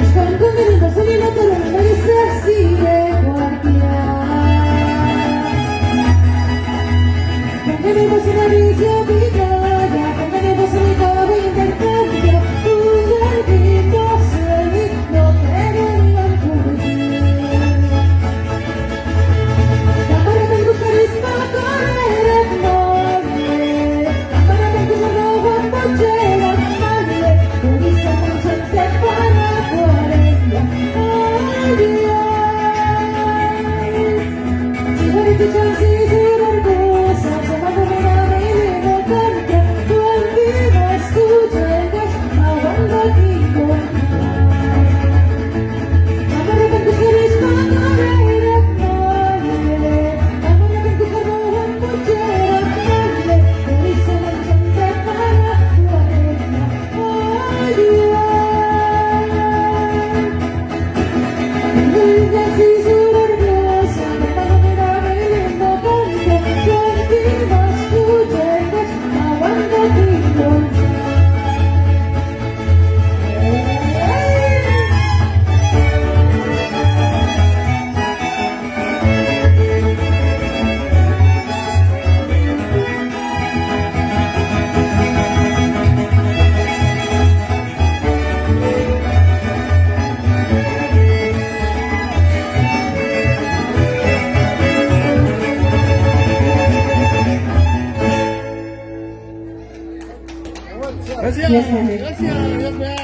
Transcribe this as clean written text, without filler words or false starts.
Escondiendo su vida, pero no merece así de guardián. Tenemos una visión vital, tenemos una vida intercambio, un garbito seguir, no querían fugir. Para ver tu carisma correr en mole, para ver tu rojo en pochera, male, por eso mucho te para cuarenta. Si vuoi ti chansi si vergosa, se ma come la mele no canta, tu andiva escuchengas, ma quando ti contai. Amore per tu carisma correr en mole, amore per tu rojo en pochera, male, por eso mucho te para cuarenta. Gracias. Yes, Henry. Gracias. Dios me